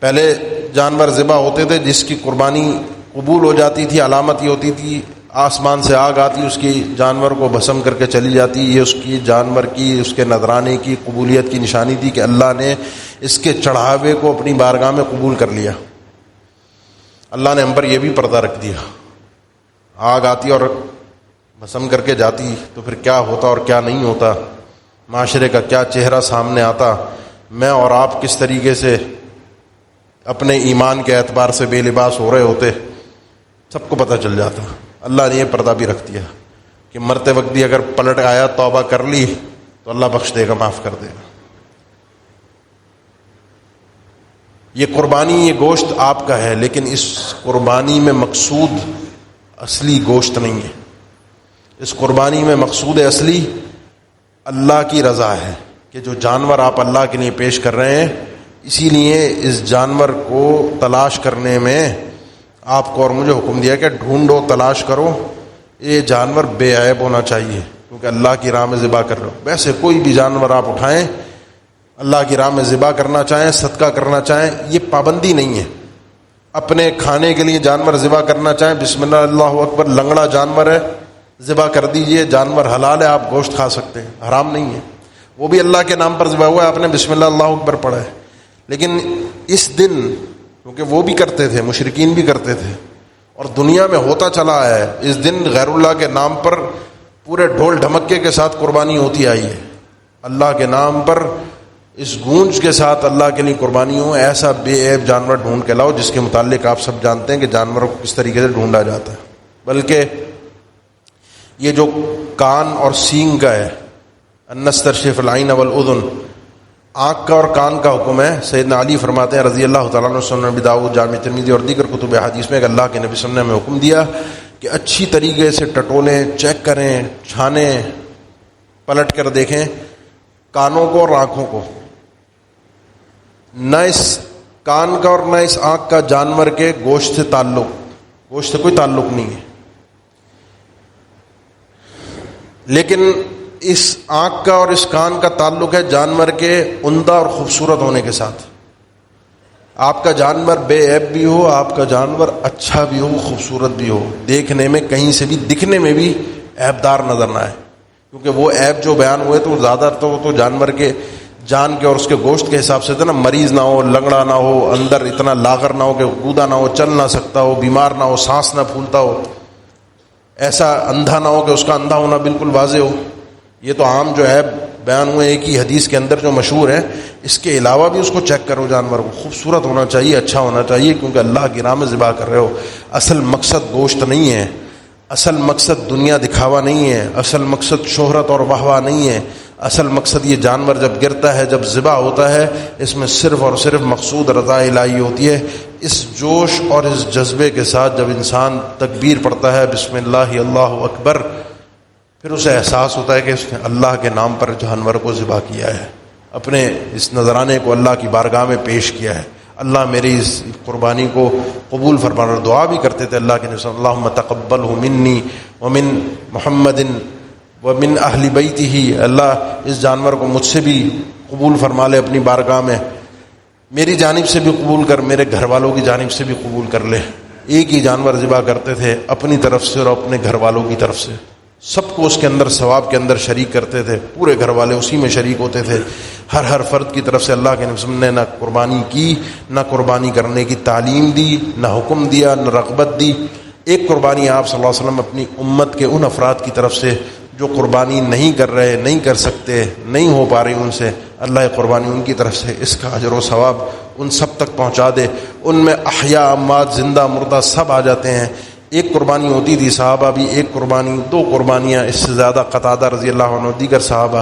پہلے جانور ذبح ہوتے تھے، جس کی قربانی قبول ہو جاتی تھی، علامت یہ ہوتی تھی آسمان سے آگ آتی، اس کی جانور کو بھسم کر کے چلی جاتی، یہ اس کی جانور کی، اس کے نذرانے کی قبولیت کی نشانی تھی کہ اللہ نے اس کے چڑھاوے کو اپنی بارگاہ میں قبول کر لیا۔ اللہ نے ہم پر یہ بھی پردہ رکھ دیا، آگ آتی اور بھسم کر کے جاتی تو پھر کیا ہوتا اور کیا نہیں ہوتا، معاشرے کا کیا چہرہ سامنے آتا، میں اور آپ کس طریقے سے اپنے ایمان کے اعتبار سے بے لباس ہو رہے ہوتے، سب کو پتہ چل جاتا۔ اللہ نے یہ پردہ بھی رکھ دیا کہ مرتے وقت بھی اگر پلٹ آیا، توبہ کر لی تو اللہ بخش دے گا، معاف کر دے گا۔ یہ قربانی، یہ گوشت آپ کا ہے، لیکن اس قربانی میں مقصود اصلی گوشت نہیں ہے، اس قربانی میں مقصود اصلی اللہ کی رضا ہے، کہ جو جانور آپ اللہ کے لیے پیش کر رہے ہیں، اسی لیے اس جانور کو تلاش کرنے میں آپ کو اور مجھے حکم دیا کہ ڈھونڈو، تلاش کرو، یہ جانور بے عیب ہونا چاہیے، کیونکہ اللہ کی راہ میں ذبح کر رہے ہو۔ ویسے کوئی بھی جانور آپ اٹھائیں، اللہ کی راہ میں ذبح کرنا چاہیں، صدقہ کرنا چاہیں، یہ پابندی نہیں ہے۔ اپنے کھانے کے لیے جانور ذبح کرنا چاہیں، بسم اللہ اللہ اکبر، لنگڑا جانور ہے ذبح کر دیجئے، جانور حلال ہے، آپ گوشت کھا سکتے ہیں، حرام نہیں ہے، وہ بھی اللہ کے نام پر ذبح ہوا ہے، آپ نے بسم اللہ اللہ اکبر پڑھا ہے۔ لیکن اس دن، کیونکہ وہ بھی کرتے تھے، مشرکین بھی کرتے تھے، اور دنیا میں ہوتا چلا ہے، اس دن غیر اللہ کے نام پر پورے ڈھول ڈھمکے کے ساتھ قربانی ہوتی آئی ہے، اللہ کے نام پر اس گونج کے ساتھ اللہ کے لیے قربانی ہو۔ ایسا بے عیب جانور ڈھونڈ کے لاؤ جس کے متعلق آپ سب جانتے ہیں کہ جانوروں کو کس طریقے سے ڈھونڈا جاتا ہے۔ بلکہ یہ جو کان اور سینگ کا ہے، النسترشف العین والاذن، آنکھ کا اور کان کا حکم ہے۔ سیدنا علی فرماتے ہیں رضی اللہ تعالیٰ عنہ، سنن ابی داؤد، جامع ترمذی اور دیگر کتب حدیث میں کہ اللہ کے نبی صلی اللہ علیہ وسلم نے ہمیں حکم دیا کہ اچھی طریقے سے ٹٹولیں، چیک کریں، چھانیں، پلٹ کر دیکھیں کانوں کو اور آنکھوں کو، نہ اس کان کا اور نہ اس آنکھ کا جانور کے گوشت سے تعلق، گوشت سے کوئی تعلق نہیں ہے، لیکن اس آنکھ کا اور اس کان کا تعلق ہے جانور کے عمدہ اور خوبصورت ہونے کے ساتھ۔ آپ کا جانور بے عیب بھی ہو، آپ کا جانور اچھا بھی ہو، خوبصورت بھی ہو، دیکھنے میں کہیں سے بھی دکھنے میں بھی عیب دار نظر نہ آئے، کیونکہ وہ عیب جو بیان ہوئے تو زیادہ تو جانور کے جان کے اور اس کے گوشت کے حساب سے تھا نا، مریض نہ ہو، لنگڑا نہ ہو، اندر اتنا لاغر نہ ہو کہ گودا نہ ہو، چل نہ سکتا ہو، بیمار نہ ہو، سانس نہ پھولتا ہو، ایسا اندھا نہ ہو کہ اس کا اندھا ہونا بالکل واضح ہو۔ یہ تو عام جو ہے بیان ہوئے ایک ہی حدیث کے اندر جو مشہور ہے، اس کے علاوہ بھی اس کو چیک کرو، جانور کو خوبصورت ہونا چاہیے، اچھا ہونا چاہیے، کیونکہ اللہ کی راہ میں ذبح کر رہے ہو۔ اصل مقصد گوشت نہیں ہے، اصل مقصد دنیا دکھاوا نہیں ہے، اصل مقصد شہرت اور واہ واہ نہیں ہے، اصل مقصد یہ جانور جب گرتا ہے، جب ذبح ہوتا ہے، اس میں صرف اور صرف مقصود رضا الہی ہوتی ہے۔ اس جوش اور اس جذبے کے ساتھ جب انسان تکبیر پڑھتا ہے، بسم اللہ اللہ اکبر، پھر اسے احساس ہوتا ہے کہ اس نے اللہ کے نام پر جانور کو ذبح کیا ہے، اپنے اس نذرانے کو اللہ کی بارگاہ میں پیش کیا ہے۔ اللہ میری اس قربانی کو قبول فرمانا، دعا بھی کرتے تھے اللہ کے نبی، اللہم تقبلہ منی ومن محمد ومن اہل بیتہ، اللہ اس جانور کو مجھ سے بھی قبول فرما لے اپنی بارگاہ میں، میری جانب سے بھی قبول کر، میرے گھر والوں کی جانب سے بھی قبول کر لے۔ ایک ہی جانور ذبح کرتے تھے اپنی طرف سے اور اپنے گھر والوں کی طرف سے، سب کو اس کے اندر ثواب کے اندر شریک کرتے تھے، پورے گھر والے اسی میں شریک ہوتے تھے۔ ہر فرد کی طرف سے اللہ کے نبی نے نہ قربانی کی، نہ قربانی کرنے کی تعلیم دی، نہ حکم دیا، نہ رغبت دی۔ ایک قربانی آپ صلی اللہ علیہ وسلم اپنی امت کے ان افراد کی طرف سے جو قربانی نہیں کر رہے، نہیں کر سکتے، نہیں ہو پا رہی ان سے، اللہ قربانی ان کی طرف سے اس کا اجر و ثواب ان سب تک پہنچا دے۔ ان میں احیاء اموات، زندہ مردہ سب آ جاتے ہیں۔ ایک قربانی ہوتی تھی، صحابہ بھی ایک قربانی، دو قربانیاں، اس سے زیادہ قتادہ رضی اللہ عنہ، دیگر صحابہ،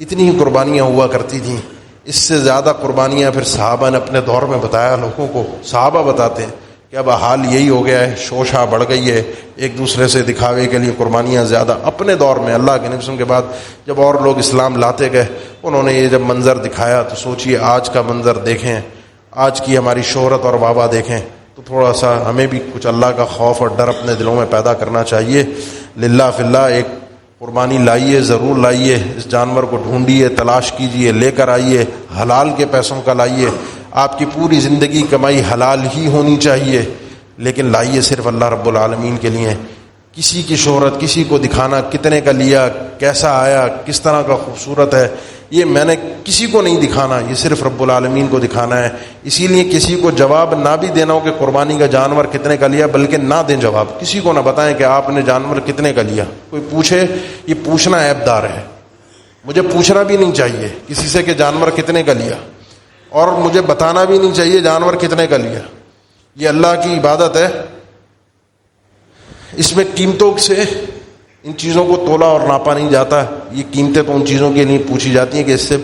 اتنی ہی قربانیاں ہوا کرتی تھیں۔ اس سے زیادہ قربانیاں پھر صحابہ نے اپنے دور میں بتایا لوگوں کو۔ صحابہ بتاتے ہیں کہ اب حال یہی ہو گیا ہے، شوشہ بڑھ گئی ہے، ایک دوسرے سے دکھاوے کے لیے قربانیاں زیادہ۔ اپنے دور میں اللہ کے نبی کے بعد جب اور لوگ اسلام لاتے گئے، انہوں نے یہ جب منظر دکھایا تو سوچئے آج کا منظر دیکھیں، آج کی ہماری شہرت اور واہ واہ دیکھیں، تو تھوڑا سا ہمیں بھی کچھ اللہ کا خوف اور ڈر اپنے دلوں میں پیدا کرنا چاہیے۔ للہ فی اللہ ایک قربانی لائیے، ضرور لائیے، اس جانور کو ڈھونڈیے، تلاش کیجئے، لے کر آئیے، حلال کے پیسوں کا لائیے۔ آپ کی پوری زندگی کمائی حلال ہی ہونی چاہیے، لیکن لائیے صرف اللہ رب العالمین کے لیے۔ کسی کی شہرت، کسی کو دکھانا، کتنے کا لیا، کیسا آیا، کس طرح کا خوبصورت ہے، یہ میں نے کسی کو نہیں دکھانا، یہ صرف رب العالمین کو دکھانا ہے۔ اسی لیے کسی کو جواب نہ بھی دینا ہو کہ قربانی کا جانور کتنے کا لیا، بلکہ نہ دیں جواب، کسی کو نہ بتائیں کہ آپ نے جانور کتنے کا لیا۔ کوئی پوچھے، یہ پوچھنا عیب دار ہے، مجھے پوچھنا بھی نہیں چاہیے کسی سے کہ جانور کتنے کا لیا، اور مجھے بتانا بھی نہیں چاہیے جانور کتنے کا لیا۔ یہ اللہ کی عبادت ہے، اس میں قیمتوں سے ان چیزوں کو تولا اور ناپا نہیں جاتا۔ یہ قیمتیں تو ان چیزوں کے لیے پوچھی جاتی ہیں کہ اس سے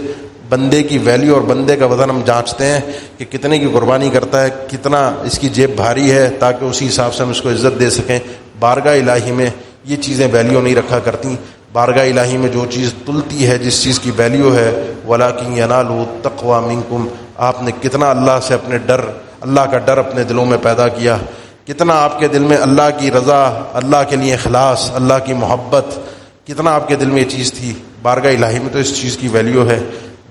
بندے کی ویلیو اور بندے کا وزن ہم جانچتے ہیں کہ کتنے کی قربانی کرتا ہے، کتنا اس کی جیب بھاری ہے، تاکہ اسی حساب سے ہم اس کو عزت دے سکیں۔ بارگاہ الہی میں یہ چیزیں ویلیو نہیں رکھا کرتی۔ بارگاہ الہی میں جو چیز تلتی ہے، جس چیز کی ویلیو ہے، وَلَٰكِن يَنَالُهُ التَّقْوَىٰ مِنكُمْ، آپ نے کتنا اللہ سے اپنے ڈر، اللہ کا ڈر اپنے دلوں میں پیدا کیا، کتنا آپ کے دل میں اللہ کی رضا، اللہ کے لیے اخلاص، اللہ کی محبت، کتنا آپ کے دل میں یہ چیز تھی۔ بارگاہ الہی میں تو اس چیز کی ویلیو ہے۔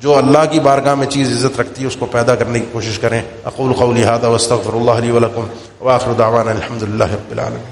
جو اللہ کی بارگاہ میں چیز عزت رکھتی ہے اس کو پیدا کرنے کی کوشش کریں۔ اقول قولی ھذا واستغفر اللہ لی ولکم وآخر دعوانا الحمد للہ رب العالمین۔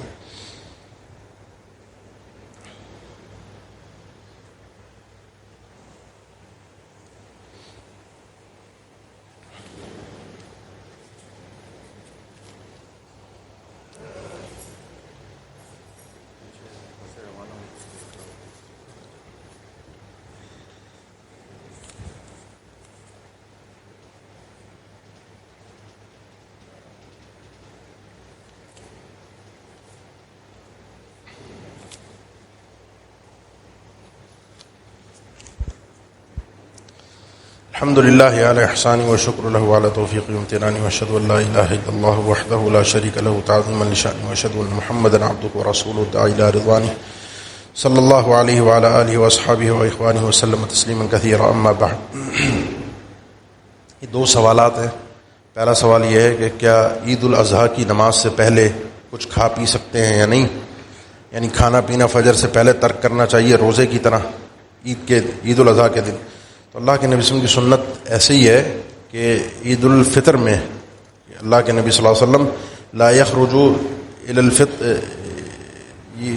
الحمد للہ علی احسانی و شکر لہ علی توفیق امتنانی و اشہد ان لا الہ الا اللہ وحدہ لا شریک لہ تعظیما لشأنہ و اشہد ان محمدا عبدہ و رسولہ الداعی الی رضوانہ صلی اللہ علیہ وعلی آلہ و اصحابہ و اخوانہ وسلم تسلیما کثیرا۔ اما بعد، یہ دو سوالات ہیں پہلا سوال یہ ہے کہ کیا عید الاضحیٰ کی نماز سے پہلے کچھ کھا پی سکتے ہیں یا نہیں؟ یعنی کھانا پینا فجر سے پہلے ترک کرنا چاہیے روزے کی طرح عید الاضحیٰ کے دن؟ تو اللہ کے نبی صلی اللہ علیہ وسلم کی سنت ایسے ہی ہے کہ عید الفطر میں اللہ کے نبی صلی اللہ علیہ وسلم لا یخرجوا الی الفطر،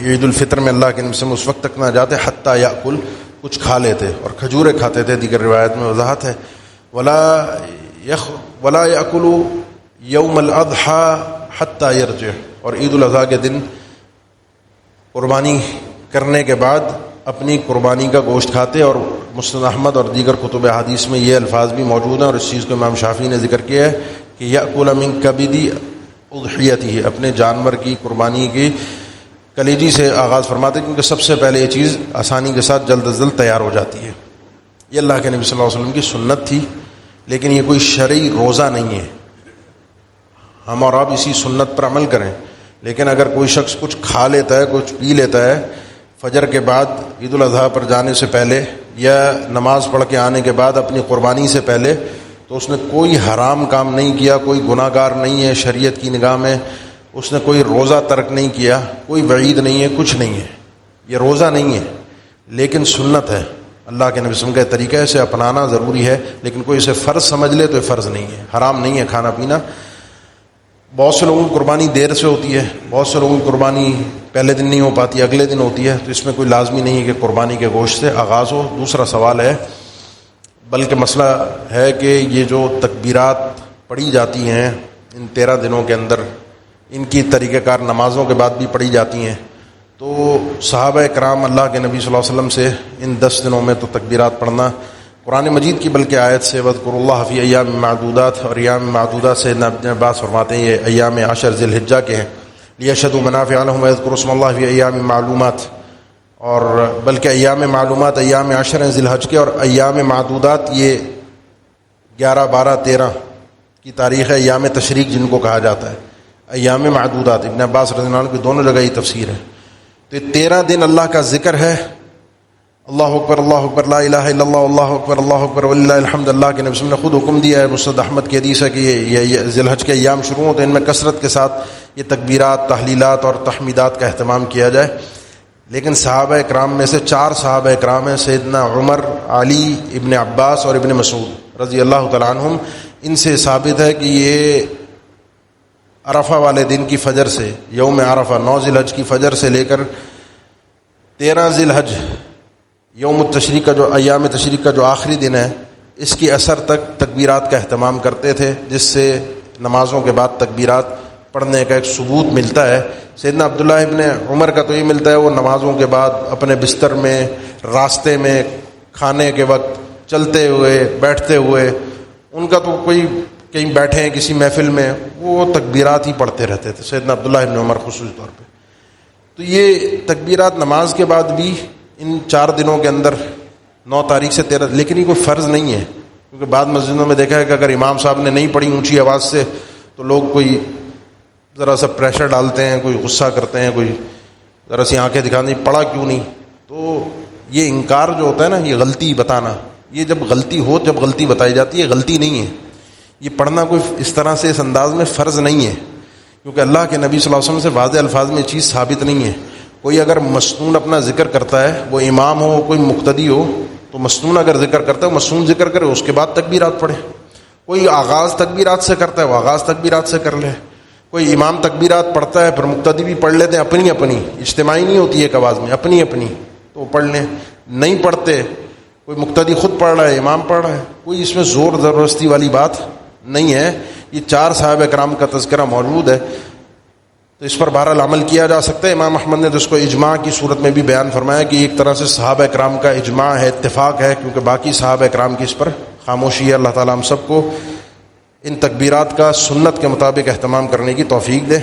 عید الفطر میں اللہ کے نبی صلی اللہ علیہ وسلم اس وقت تک نہ جاتے حتیٰ یاکل، کچھ کھا لیتے اور کھجوریں کھاتے تھے، دیگر روایت میں وضاحت ہے ولا یاکلوا یوم الاضحیٰ حتیٰ یرجع، اور عید الاضحیٰ کے دن قربانی کرنے کے بعد اپنی قربانی کا گوشت کھاتے، اور مسند احمد اور دیگر کتب حدیث میں یہ الفاظ بھی موجود ہیں، اور اس چیز کو امام شافعی نے ذکر کیا ہے کہ یأکل من کبدی اضحیتہ، اپنے جانور کی قربانی کی کلیجی سے آغاز فرماتے، کیونکہ سب سے پہلے یہ چیز آسانی کے ساتھ جلد از جلد تیار ہو جاتی ہے۔ یہ اللہ کے نبی صلی اللہ علیہ وسلم کی سنت تھی، لیکن یہ کوئی شرعی روزہ نہیں ہے۔ ہم اور آپ اسی سنت پر عمل کریں، لیکن اگر کوئی شخص کچھ کھا لیتا ہے، کچھ پی لیتا ہے فجر کے بعد عید الاضحیٰ پر جانے سے پہلے یا نماز پڑھ کے آنے کے بعد اپنی قربانی سے پہلے، تو اس نے کوئی حرام کام نہیں کیا، کوئی گناہ گار نہیں ہے شریعت کی نگاہ میں، اس نے کوئی روزہ ترک نہیں کیا، کوئی وعید نہیں ہے، کچھ نہیں ہے۔ یہ روزہ نہیں ہے لیکن سنت ہے، اللہ کے نبی صلی اللہ علیہ وسلم کا طریقہ ہے، اسے اپنانا ضروری ہے، لیکن کوئی اسے فرض سمجھ لے تو یہ فرض نہیں ہے، حرام نہیں ہے کھانا پینا۔ بہت سے لوگوں کی قربانی دیر سے ہوتی ہے، بہت سے لوگوں کی قربانی پہلے دن نہیں ہو پاتی، اگلے دن ہوتی ہے، تو اس میں کوئی لازمی نہیں ہے کہ قربانی کے گوشت سے آغاز ہو۔ دوسرا سوال ہے، بلکہ مسئلہ ہے کہ یہ جو تکبیرات پڑھی جاتی ہیں ان 13 دنوں کے اندر، ان کی طریقہ کار نمازوں کے بعد بھی پڑھی جاتی ہیں، تو صحابہ کرام اللہ کے نبی صلی اللہ علیہ وسلم سے ان 10 دنوں میں تو تکبیرات پڑھنا قرآن مجید کی بلکہ آیت سے وَاذْكُرُوا اللَّهَ فِي أَيَّامٍ مَعْدُودَاتٍ، اور ایام معدودات سے ابن عباس فرماتے ہیں یہ ایام 10 ذی الحجہ کے ہیں، لِيَشْهَدُوا مَنَافِعَ لَهُمْ وَيَذْكُرُوا اسْمَ اللَّهِ فِي أَيَّامٍ معلومات، اور بلکہ ایام معلومات ایام 10 ذی الحج کے، اور ایام معدودات یہ 11 12 13 کی تاریخ ہے، ایام تشریق جن کو کہا جاتا ہے، ایام معدودات۔ ابن عباس رضی اللہ عنہ کی دونوں جگہ یہ تفسیر ہے۔ تو یہ 13 دن اللہ کا ذکر ہے، اللہ اکبر لا الہ الا اللہ، اللہ اکبر وللہ الحمد۔ اللہ کے نبی صلی اللہ علیہ وسلم نے خود حکم دیا ہے، مسند احمد کی حدیث ہے کہ یہ ذی الحج کے ایام شروع ہوتے ہیں، ان میں کثرت کے ساتھ یہ تکبیرات، تحلیلات اور تحمیدات کا اہتمام کیا جائے۔ لیکن صحابہ اکرام میں سے 4 صحابہ اکرام ہیں، سیدنا عمر، علی، ابن عباس اور ابن مسعود رضی اللہ تعالیٰ عنہم، ان سے ثابت ہے کہ یہ عرفہ والے دن کی فجر سے، یوم عرفہ 9 ذی الحج کی فجر سے لے کر 13 ذی الحج یوم التشریق کا جو ایام تشریق کا جو آخری دن ہے، اس کی اثر تک تکبیرات کا اہتمام کرتے تھے، جس سے نمازوں کے بعد تکبیرات پڑھنے کا ایک ثبوت ملتا ہے۔ سیدنا عبداللہ ابن عمر کا تو یہ ملتا ہے، وہ نمازوں کے بعد اپنے بستر میں، راستے میں، کھانے کے وقت، چلتے ہوئے، بیٹھتے ہوئے، ان کا تو کوئی کہیں بیٹھے ہیں کسی محفل میں، وہ تکبیرات ہی پڑھتے رہتے تھے، سیدنا عبداللہ ابن عمر خصوصی طور پہ۔ تو یہ تکبیرات نماز کے بعد بھی ان 4 دنوں کے اندر 9 تاریخ سے 13، لیکن یہ کوئی فرض نہیں ہے، کیونکہ بعض مسجدوں میں دیکھا ہے کہ اگر امام صاحب نے نہیں پڑھی اونچی آواز سے تو لوگ کوئی ذرا سا پریشر ڈالتے ہیں، کوئی غصہ کرتے ہیں، کوئی ذرا سی آنکھیں دکھانے پڑھا کیوں نہیں۔ تو یہ انکار جو ہوتا ہے نا، یہ غلطی بتانا، یہ جب غلطی بتائی جاتی ہے، غلطی نہیں ہے، یہ پڑھنا کوئی اس طرح سے اس انداز میں فرض نہیں ہے، کیونکہ اللہ کے نبی صلی اللہ علیہ وسلم سے واضح الفاظ میں یہ چیز ثابت نہیں ہے۔ کوئی اگر مسنون اپنا ذکر کرتا ہے، وہ امام ہو کوئی مقتدی ہو، تو مسنون اگر ذکر کرتا ہے مسنون ذکر کرے، اس کے بعد تکبیرات پڑھے۔ کوئی آغاز تکبیرات سے کرتا ہے، وہ آغاز تکبیرات سے کر لے۔ کوئی امام تکبیرات پڑھتا ہے پھر مقتدی بھی پڑھ لیتے ہیں، اپنی اپنی، اجتماعی نہیں ہوتی ایک آواز میں، اپنی اپنی، تو وہ پڑھ لیں۔ نہیں پڑھتے، کوئی مقتدی خود پڑھ رہا ہے، امام پڑھ رہا ہے، کوئی اس میں زور زبردستی والی بات نہیں ہے۔ یہ 4 صحابہ کرام کا تذکرہ موجود ہے، تو اس پر بہرحال عمل کیا جا سکتا ہے۔ امام احمد نے تو اس کو اجماع کی صورت میں بھی بیان فرمایا کہ ایک طرح سے صحابہ کرام کا اجماع ہے، اتفاق ہے، کیونکہ باقی صحابہ کرام کی اس پر خاموشی ہے۔ اللہ تعالیٰ ہم سب کو ان تکبیرات کا سنت کے مطابق اہتمام کرنے کی توفیق دے۔